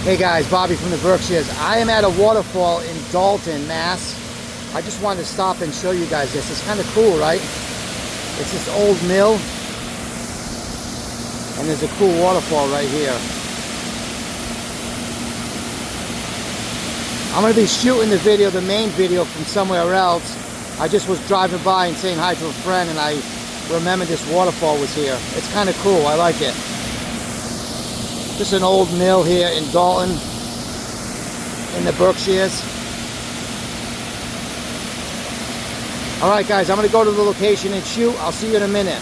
Hey guys, Bobby from the Berkshires. I am at a waterfall in Dalton, Mass. I just wanted to stop and show you guys this. It's kind of cool, right? It's this old mill, and there's a cool waterfall right here. I'm going to be shooting the video, the main video, from somewhere else. I just was driving by and saying hi to a friend, and I remembered this waterfall was here. It's kind of cool. I like it. Just an old mill here in Dalton, in the Berkshires. Alright guys, I'm going to go to the location and shoot. I'll see you in a minute.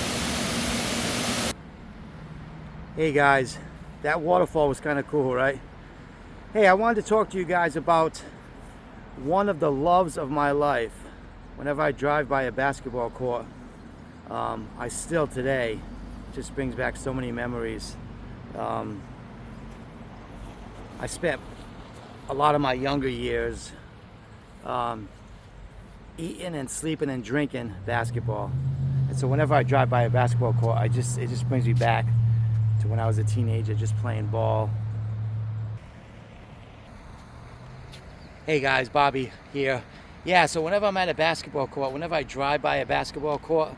Hey guys, that waterfall was kind of cool, right? Hey, I wanted to talk to you guys about one of the loves of my life. Whenever I drive by a basketball court, I still today, just brings back so many memories. I spent a lot of my younger years eating and sleeping and drinking basketball. And so whenever I drive by a basketball court, it just brings me back to when I was a teenager, just playing ball. Hey guys, Bobby here. Yeah, so whenever I'm at a basketball court, whenever I drive by a basketball court,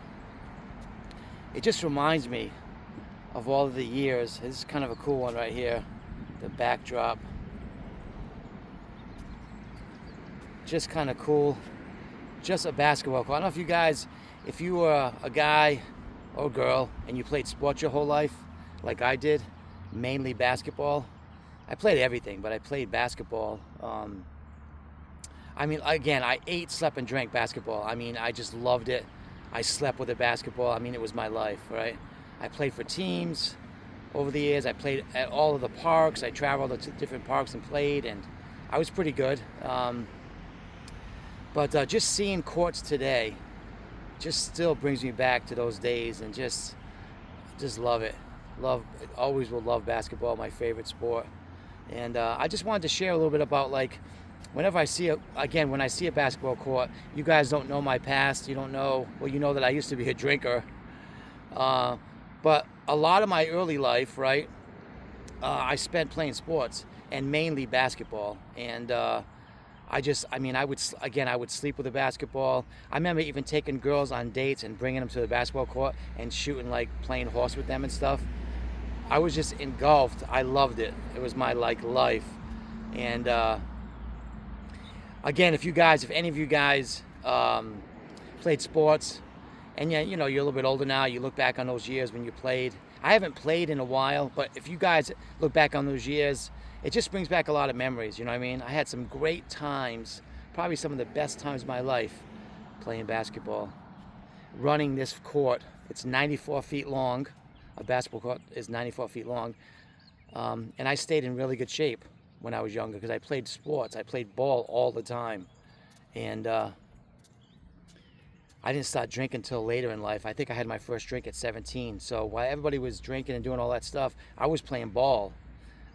it just reminds me of all of the years. This is kind of a cool one right here. The backdrop. Just kind of cool. Just a basketball court. I don't know if you guys, if you were a guy or girl and you played sports your whole life, like I did, mainly basketball. I played everything, but I played basketball. I mean, again, I ate, slept, and drank basketball. I mean, I just loved it. I slept with the basketball. I mean, it was my life, right? I played for teams over the years. I played at all of the parks. I traveled to different parks and played, and I was pretty good. But just seeing courts today just still brings me back to those days, and just love it. Always will love basketball, my favorite sport. And I just wanted to share a little bit about, like, whenever I see when I see a basketball court, you guys don't know my past. You don't know, well, you know that I used to be a drinker. But a lot of my early life, right, I spent playing sports, and mainly basketball. And I would sleep with a basketball. I remember even taking girls on dates and bringing them to the basketball court and shooting, like, playing horse with them and stuff. I was just engulfed. I loved it. It was my, like, life. And again, if any of you guys played sports, and yeah, you know, you're a little bit older now, you look back on those years when you played. I haven't played in a while, but if you guys look back on those years, it just brings back a lot of memories, you know what I mean? I had some great times, probably some of the best times of my life playing basketball. Running this court, it's 94 feet long. A basketball court is 94 feet long. And I stayed in really good shape when I was younger because I played sports. I played ball all the time. And I didn't start drinking until later in life. I think I had my first drink at 17. So while everybody was drinking and doing all that stuff, I was playing ball.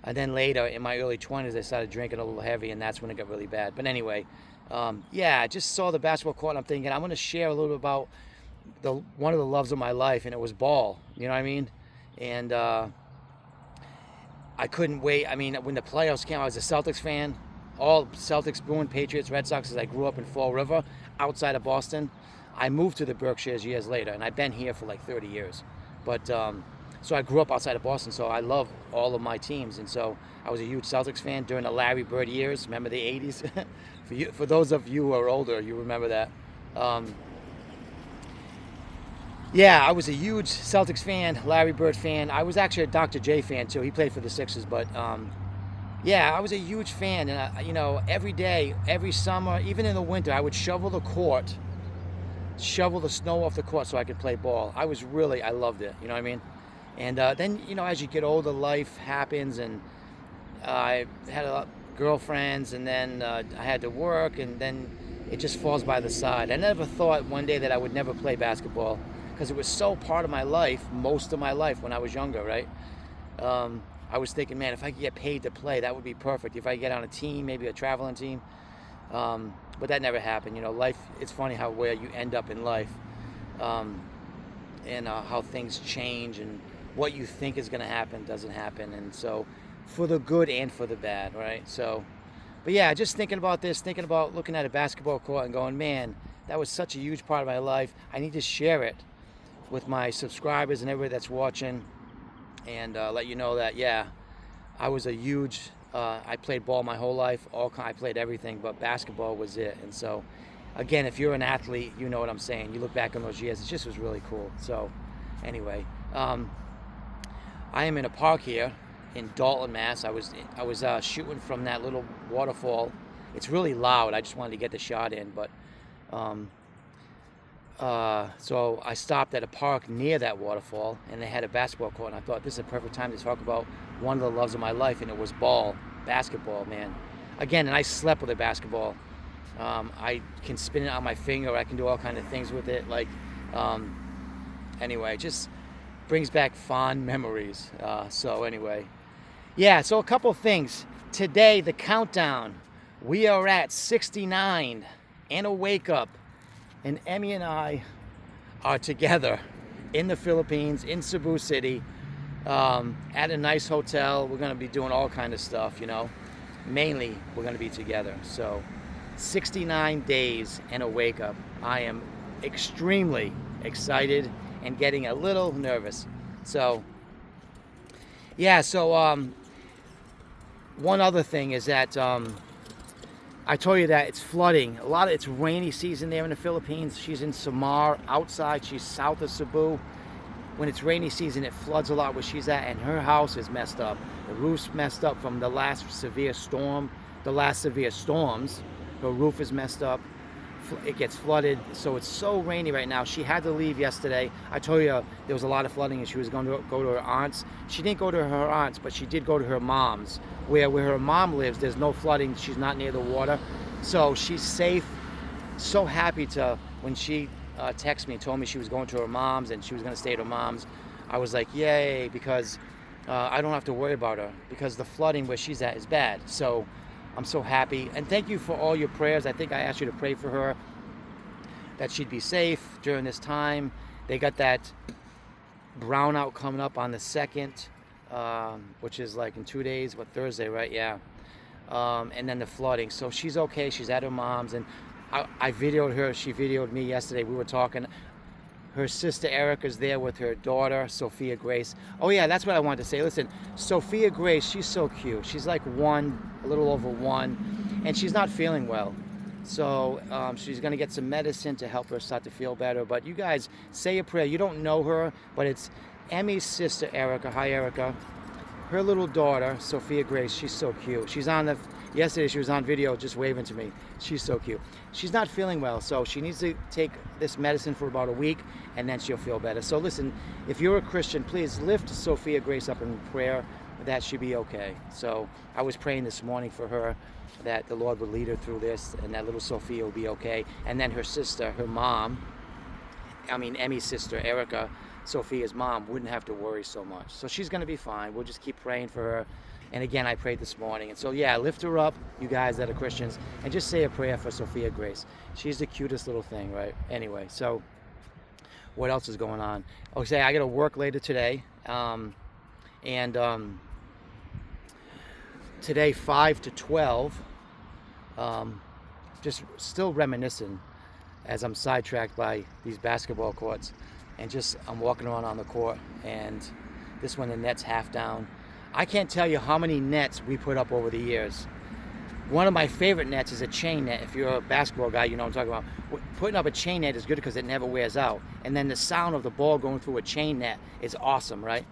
And then later, in my early 20s, I started drinking a little heavy, and that's when it got really bad. But anyway, I just saw the basketball court, and I'm thinking, I'm going to share a little bit about one of the loves of my life, and it was ball. You know what I mean? And I couldn't wait. I mean, when the playoffs came, I was a Celtics fan. All Celtics, Bruins, Patriots, Red Sox, as I grew up in Fall River, outside of Boston. I moved to the Berkshires years later, and I've been here for like 30 years. But so I grew up outside of Boston, so I love all of my teams. And so I was a huge Celtics fan during the Larry Bird years. Remember the 80s? For those of you who are older, you remember that. I was a huge Celtics fan, Larry Bird fan. I was actually a Dr. J fan too. He played for the Sixers, but I was a huge fan. And every day, every summer, even in the winter, I would shovel the snow off the court so I could play ball. I loved it. You know what I mean? And then, as you get older, life happens, and I had a lot of girlfriends, and then I had to work, and then it just falls by the side. I never thought one day that I would never play basketball, because it was so part of my life, most of my life when I was younger, right? I was thinking, man, if I could get paid to play, that would be perfect. If I could get on a team, maybe a traveling team. But that never happened. Life, it's funny where you end up in life, and how things change, and what you think is going to happen doesn't happen. And so for the good and for the bad, right? So, but yeah, just thinking about this, thinking about looking at a basketball court and going, man, that was such a huge part of my life. I need to share it with my subscribers and everybody that's watching, and let you know that, yeah, I was a huge, I played ball my whole life. I played everything, but basketball was it. And so, again, if you're an athlete, you know what I'm saying. You look back on those years, it just was really cool. So, anyway, I am in a park here in Dalton, Mass. I was shooting from that little waterfall. It's really loud. I just wanted to get the shot in, but so I stopped at a park near that waterfall, and they had a basketball court. And I thought this is a perfect time to talk about one of the loves of my life, and it was basketball, man. Again, and I slept with a basketball. I can spin it on my finger. I can do all kinds of things with it. Like, anyway, just brings back fond memories. So anyway, yeah. So a couple things today. The countdown. We are at 69 and a wake up. And Emmy and I are together in the Philippines, in Cebu City, at a nice hotel. We're going to be doing all kind of stuff, you know. Mainly, we're going to be together. So, 69 days and a wake up. I am extremely excited and getting a little nervous. So, yeah. So, one other thing is that I told you that it's flooding. It's rainy season there in the Philippines. She's in Samar, outside. She's south of Cebu. When it's rainy season, it floods a lot where she's at, and her house is messed up. The roof's messed up from the last severe storm, the last severe storms. Her roof is messed up. It gets flooded, so it's so rainy right now. She had to leave yesterday. I told you there was a lot of flooding, and she was going to go to her aunt's. She didn't go to her aunt's, but she did go to her mom's. Where her mom lives, there's no flooding. She's not near the water, so she's safe. So happy when she texted me and told me she was going to her mom's and she was going to stay at her mom's. I was like, yay, because I don't have to worry about her, because the flooding where she's at is bad. So I'm so happy, and thank you for all your prayers. I think I asked you to pray for her, that she'd be safe during this time. They got that brownout coming up on the 2nd, which is like in 2 days, Thursday, right? Yeah. And then the flooding. So she's okay. She's at her mom's, and I videoed her. She videoed me yesterday. We were talking. Her sister Erica's there with her daughter, Sophia Grace. Oh yeah, that's what I wanted to say. Listen, Sophia Grace, she's so cute. She's like 1, a little over 1, and she's not feeling well. So she's going to get some medicine to help her start to feel better. But you guys, say a prayer. You don't know her, but it's Emmy's sister Erica. Hi, Erica. Her little daughter, Sophia Grace, she's so cute. Yesterday she was on video just waving to me. She's so cute. She's not feeling well, so she needs to take this medicine for about a week, and then she'll feel better. So listen, if you're a Christian, please lift Sophia Grace up in prayer that she'll be okay. So I was praying this morning for her, that the Lord would lead her through this, and that little Sophia will be okay. And then her sister, Emmy's sister, Erica, Sophia's mom, wouldn't have to worry so much. So she's going to be fine. We'll just keep praying for her. And again, I prayed this morning. And so, yeah, lift her up, you guys that are Christians, and just say a prayer for Sophia Grace. She's the cutest little thing, right? Anyway, so what else is going on? Okay, I got to work later today. Today, 5 to 12, just still reminiscing as I'm sidetracked by these basketball courts. And I'm walking around on the court, and this one, the net's half down. I can't tell you how many nets we put up over the years. One of my favorite nets is a chain net. If you're a basketball guy, you know what I'm talking about. Putting up a chain net is good because it never wears out. And then the sound of the ball going through a chain net is awesome, right?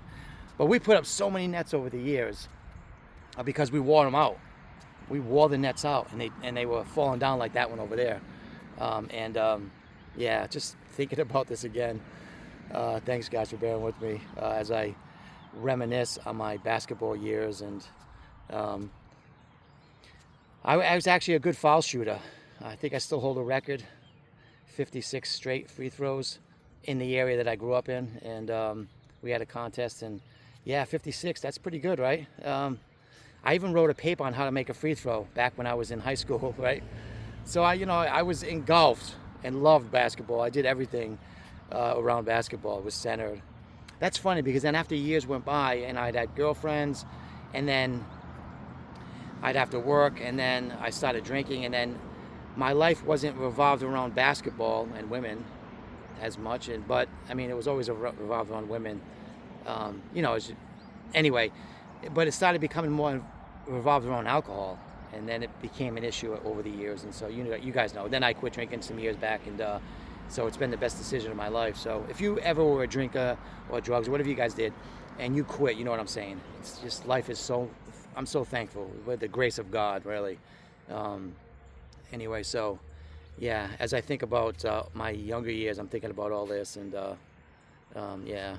But we put up so many nets over the years because we wore them out. We wore the nets out, and they were falling down like that one over there. Yeah, just thinking about this again. Thanks, guys, for bearing with me as I reminisce on my basketball years. And I was actually a good foul shooter. I think I still hold a record, 56 straight free throws in the area that I grew up in. And we had a contest, and yeah, 56, that's pretty good, right? I even wrote a paper on how to make a free throw back when I was in high school, right? So I was engulfed and loved basketball. I did everything around basketball. It was centered. That's funny because then after years went by and I'd had girlfriends and then I'd have to work, and then I started drinking, and then my life wasn't revolved around basketball and women as much, but I mean, it was always revolved around women. Anyway, but it started becoming more revolved around alcohol, and then it became an issue over the years. And so you guys know. Then I quit drinking some years back, and so it's been the best decision of my life. So if you ever were a drinker or drugs, or whatever you guys did, and you quit, you know what I'm saying. It's just, life is so. I'm so thankful with the grace of God, really. Anyway, so yeah, as I think about my younger years, I'm thinking about all this, and yeah.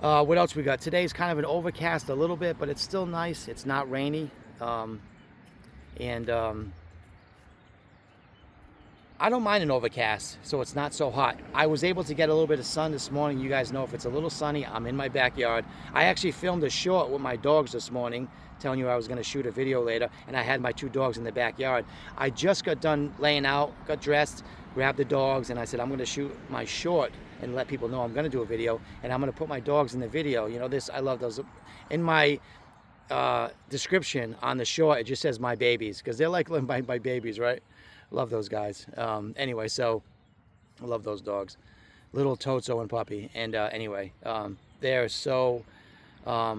What else we got? Today's kind of an overcast a little bit, but it's still nice. It's not rainy. And I don't mind an overcast, so it's not so hot. I was able to get a little bit of sun this morning. You guys know if it's a little sunny, I'm in my backyard. I actually filmed a short with my dogs this morning, telling you I was going to shoot a video later, and I had my 2 dogs in the backyard. I just got done laying out, got dressed, grabbed the dogs, and I said I'm going to shoot my short and let people know I'm going to do a video, and I'm going to put my dogs in the video. You know, I love those. In my description on the short, it just says my babies, because they're like my babies, right? Love those guys. Anyway, so I love those dogs, little Toto and Puppy. And anyway, they're so they're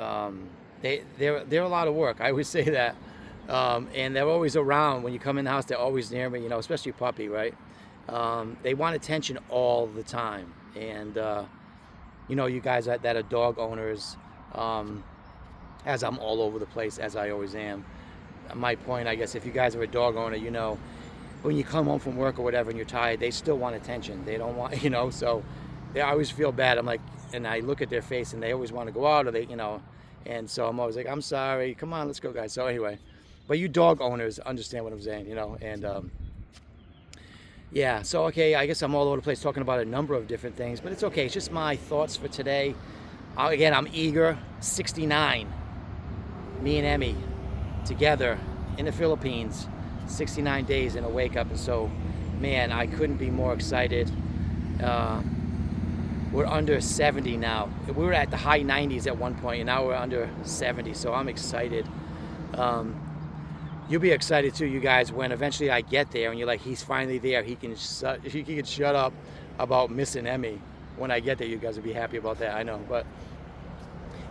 a lot of work. I always say that, and they're always around. When you come in the house, they're always near me. You know, especially Puppy, right? They want attention all the time, and you know, you guys that are dog owners, as I'm all over the place, as I always am. My point, I guess, if you guys are a dog owner, you know, when you come home from work or whatever and you're tired, they still want attention. They don't want, you know, so I always feel bad. I'm like, and I look at their face and they always want to go out, or they, you know, and so I'm always like, I'm sorry, come on, let's go, guys. So anyway, but you dog owners understand what I'm saying, you know, and yeah, so okay, I guess I'm all over the place talking about a number of different things, but it's okay. It's just my thoughts for today. Again, I'm eager. 69, me and Emmy together in the Philippines, 69 days in a wake up. And so, man, I couldn't be more excited. We're under 70 now. We were at the high 90s at one point, and now we're under 70, so I'm excited. You'll be excited too, you guys, when eventually I get there and you're like, he's finally there. He can shut up about missing Emmy. When I get there, you guys will be happy about that, I know. But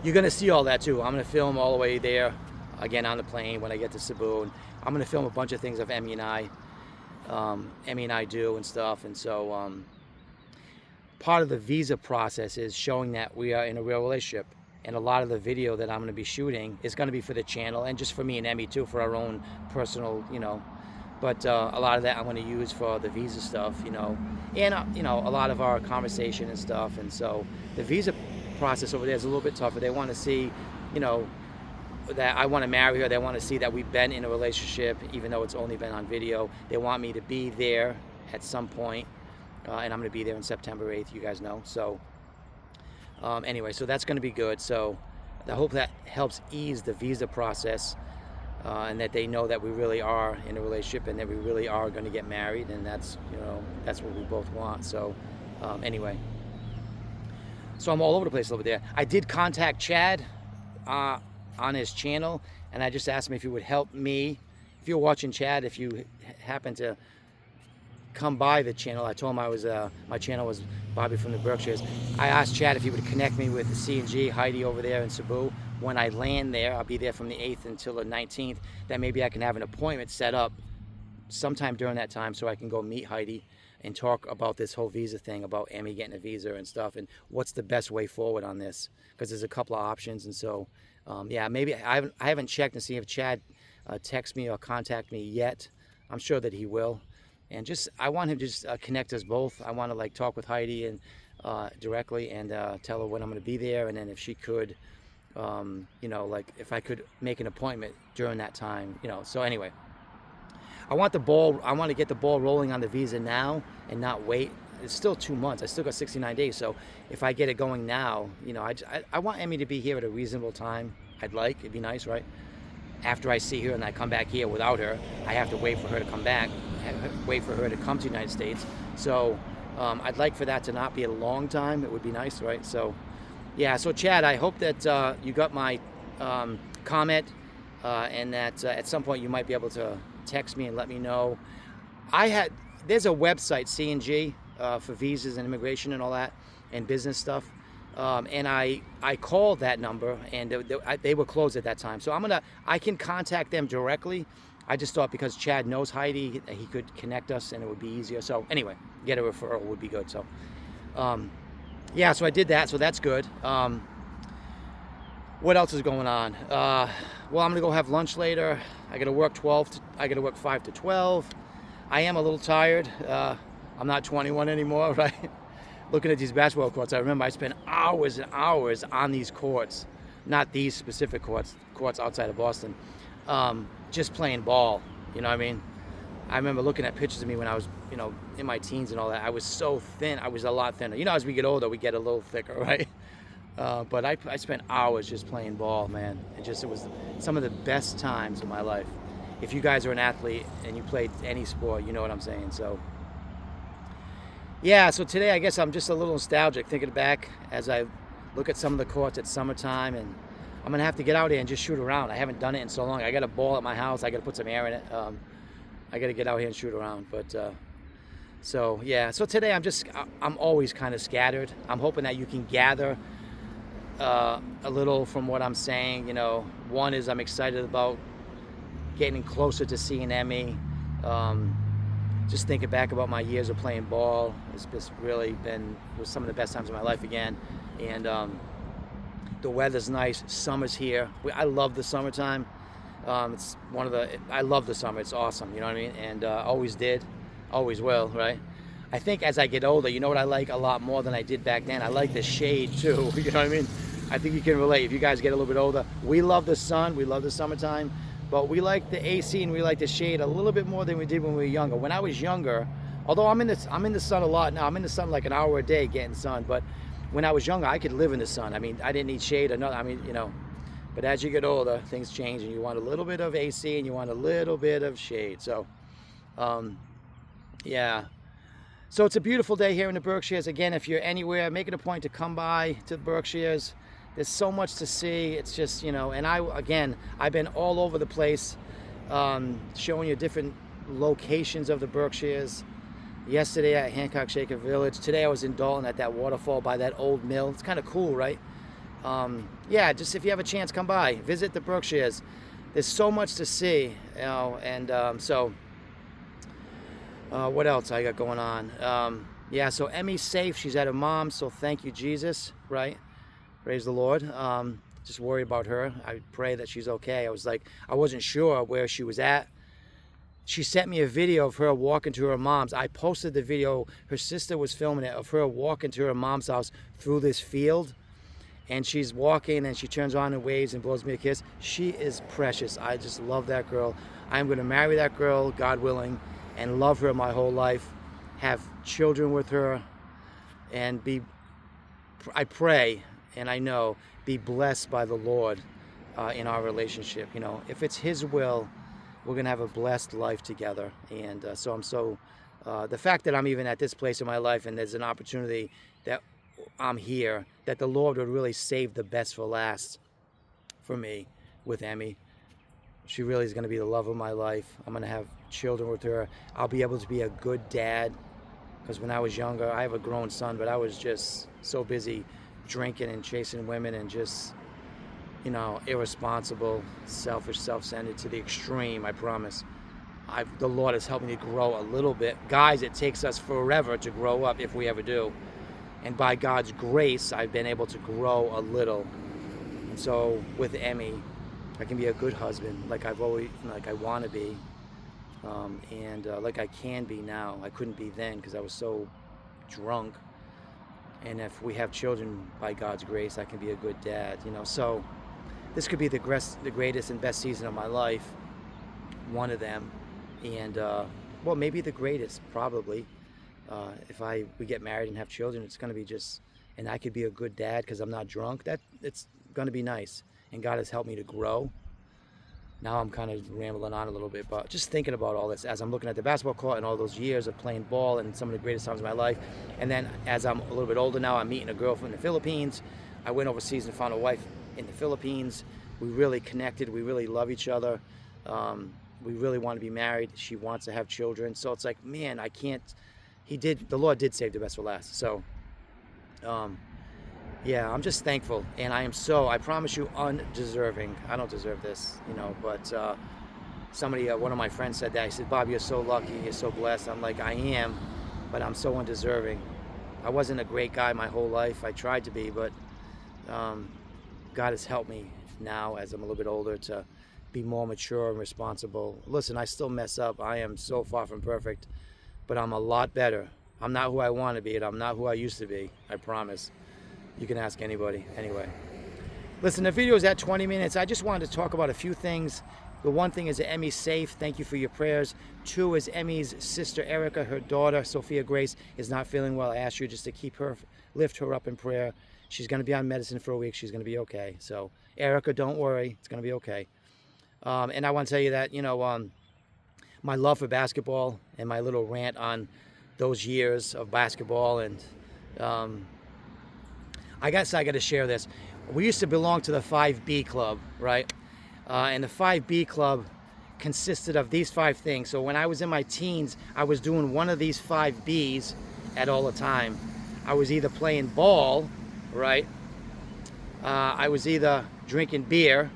you're gonna see all that too. I'm gonna film all the way there, again on the plane when I get to Cebu. And I'm gonna film a bunch of things of Emmy and I do and stuff. And so part of the visa process is showing that we are in a real relationship. And a lot of the video that I'm going to be shooting is going to be for the channel, and just for me and Emmy too, for our own personal, you know. But a lot of that I'm going to use for the visa stuff, you know, and you know, a lot of our conversation and stuff. And so the visa process over there is a little bit tougher. They want to see, you know, that I want to marry her. They want to see that we've been in a relationship, even though it's only been on video. They want me to be there at some point, and I'm going to be there on September 8th. You guys know, so. Anyway, so that's going to be good. So I hope that helps ease the visa process, and that they know that we really are in a relationship and that we really are going to get married, and that's, you know, that's what we both want. So anyway, so I'm all over the place over there. I did contact Chad on his channel, and I just asked him if he would help me. If you're watching, Chad, if you happen to come by the channel, I told him my channel was Bobby from the Berkshires. I asked Chad if he would connect me with the C&G, Heidi over there in Cebu. When I land there, I'll be there from the 8th until the 19th. Then maybe I can have an appointment set up sometime during that time so I can go meet Heidi and talk about this whole visa thing, about Emmy getting a visa and stuff, and what's the best way forward on this, because there's a couple of options. And so yeah, maybe I haven't checked and see if Chad texts me or contact me yet. I'm sure that he will. And just, I want him to just connect us both. I want to like talk with Heidi and directly, and tell her when I'm going to be there, and then if she could, you know, like if I could make an appointment during that time, you know. So anyway, I want to get the ball rolling on the visa now and not wait. It's still 2 months. I still got 69 days. So if I get it going now, you know, I want Emmy to be here at a reasonable time. It'd be nice, right? After I see her and I come back here without her, I have to wait for her to come back, wait for her to come to the United States. So I'd like for that to not be a long time. It would be nice, right? So Yeah, so Chad, I hope that you got my comment, and that at some point you might be able to text me and let me know. I had There's a website, C&G, for visas and immigration and all that, and business stuff. And I called that number, and they were closed at that time. So I can contact them directly. I just thought because Chad knows Heidi, he could connect us and it would be easier. So anyway, get a referral would be good. So yeah, so I did that. So that's good. What else is going on? Well, I'm gonna go have lunch later. I gotta work 5 to 12. I am a little tired. I'm not 21 anymore, right? Looking at these basketball courts, I remember I spent hours and hours on these courts, not these specific courts outside of Boston, just playing ball. You know what I mean? I remember looking at pictures of me when I was, in my teens and all that. I was so thin. I was a lot thinner. As we get older, we get a little thicker, right? But I spent hours just playing ball, man. It was some of the best times of my life. If you guys are an athlete and you played any sport, you know what I'm saying. So yeah, so today I guess I'm just a little nostalgic, thinking back as I look at some of the courts at summertime, and I'm gonna have to get out here and just shoot around. I haven't done it in so long. I got a ball at my house. I got to put some air in it. I got to get out here and shoot around. But so yeah, so today I'm always kind of scattered. I'm hoping that you can gather a little from what I'm saying. One is I'm excited about getting closer to seeing Emmy. Just thinking back about my years of playing ball, it's just really was some of the best times of my life again. And the weather's nice. Summer's here. I love the summertime. I love the summer. It's awesome. You know what I mean? And always did, always will, right? I think as I get older, you know what I like a lot more than I did back then? I like the shade too. You know what I mean? I think you can relate. If you guys get a little bit older, we love the sun. We love the summertime. But we like the AC and we like the shade a little bit more than we did when we were younger. When I was younger, although I'm in the sun a lot now. I'm in the sun like an hour a day getting sun. But when I was younger, I could live in the sun. I mean, I didn't need shade or nothing. I mean, But as you get older, things change, and you want a little bit of AC and you want a little bit of shade. So, yeah. So it's a beautiful day here in the Berkshires. Again, if you're anywhere, make it a point to come by to the Berkshires. There's so much to see. It's just, and I've been all over the place, showing you different locations of the Berkshires. Yesterday at Hancock Shaker Village. Today I was in Dalton at that waterfall by that old mill. It's kind of cool, right? Yeah, just if you have a chance, come by, visit the Berkshires. There's so much to see, and what else I got going on? Yeah, so Emmy's safe. She's at her mom's, so thank you, Jesus, right? Praise the Lord. Just worry about her. I pray that she's okay. I wasn't sure where she was at. She sent me a video of her walking to her mom's. I posted the video. Her sister was filming it, of her walking to her mom's house through this field. And she's walking and she turns on and waves and blows me a kiss. She is precious. I just love that girl. I'm going to marry that girl, God willing, and love her my whole life. Have children with her, and I pray and I know, be blessed by the Lord in our relationship. If it's His will, we're going to have a blessed life together. And the fact that I'm even at this place in my life and there's an opportunity that I'm here, that the Lord would really save the best for last for me with Emmy. She really is going to be the love of my life. I'm going to have children with her. I'll be able to be a good dad, because when I was younger, I have a grown son, but I was just so busy drinking and chasing women and just, irresponsible, selfish, self-centered to the extreme, I promise. The Lord has helped me to grow a little bit. Guys, it takes us forever to grow up if we ever do. And by God's grace, I've been able to grow a little. And so with Emmy, I can be a good husband, like I want to be, and like I can be now. I couldn't be then because I was so drunk. And if we have children by God's grace, I can be a good dad. So this could be the greatest and best season of my life, one of them, and well, maybe the greatest, probably. If we get married and have children, it's going to be and I could be a good dad because I'm not drunk. It's going to be nice. And God has helped me to grow. Now I'm kind of rambling on a little bit, but just thinking about all this as I'm looking at the basketball court and all those years of playing ball and some of the greatest times of my life. And then as I'm a little bit older now, I'm meeting a girl from the Philippines. I went overseas and found a wife in the Philippines. We really connected. We really love each other. We really want to be married. She wants to have children. So it's like, man, I can't. The Lord did save the best for last. So, yeah, I'm just thankful. And I promise you, undeserving. I don't deserve this, but one of my friends said that. He said, Bob, you're so lucky. You're so blessed. I'm like, I am, but I'm so undeserving. I wasn't a great guy my whole life. I tried to be, but God has helped me now as I'm a little bit older to be more mature and responsible. Listen, I still mess up. I am so far from perfect, but I'm a lot better. I'm not who I want to be, and I'm not who I used to be. I promise. You can ask anybody. Anyway, listen, the video is at 20 minutes. I just wanted to talk about a few things. The one thing is that Emmy's safe. Thank you for your prayers. 2 is Emmy's sister Erica, her daughter Sophia Grace, is not feeling well. I asked you just to lift her up in prayer. She's going to be on medicine for a week. She's going to be okay. So Erica, don't worry. It's going to be okay. And I want to tell you that, my love for basketball and my little rant on those years of basketball. And I guess I got to share this. We used to belong to the 5B club, right? And the 5B club consisted of these 5 things. So when I was in my teens, I was doing one of these 5Bs at all the time. I was either playing ball, right? I was either drinking beer.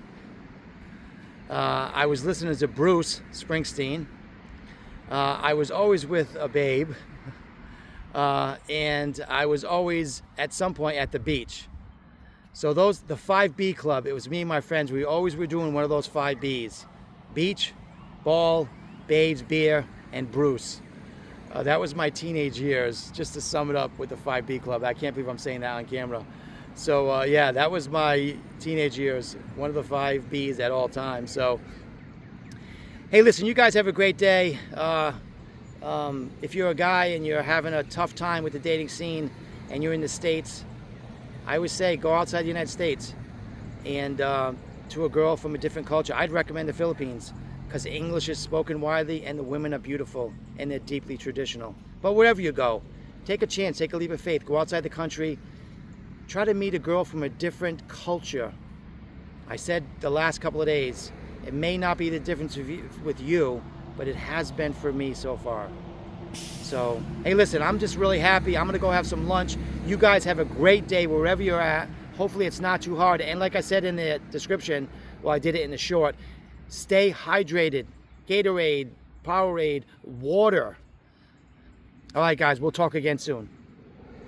I was listening to Bruce Springsteen. I was always with a babe. And I was always, at some point, at the beach. So the 5B club, it was me and my friends. We always were doing one of those 5Bs. Beach, ball, babes, beer, and Bruce. That was my teenage years, just to sum it up with the 5B club. I can't believe I'm saying that on camera. So yeah, that was my teenage years, one of the 5Bs at all times. So, hey, listen, you guys have a great day. If you're a guy and you're having a tough time with the dating scene and you're in the States, I would say go outside the United States and to a girl from a different culture. I'd recommend the Philippines because English is spoken widely and the women are beautiful and they're deeply traditional. But wherever you go, take a chance, take a leap of faith, go outside the country. Try to meet a girl from a different culture. I said the last couple of days, it may not be the difference with you, but it has been for me so far. So, hey, listen, I'm just really happy. I'm going to go have some lunch. You guys have a great day wherever you're at. Hopefully it's not too hard. And like I said in the description, well, I did it in the short, stay hydrated. Gatorade, Powerade, water. All right, guys, we'll talk again soon.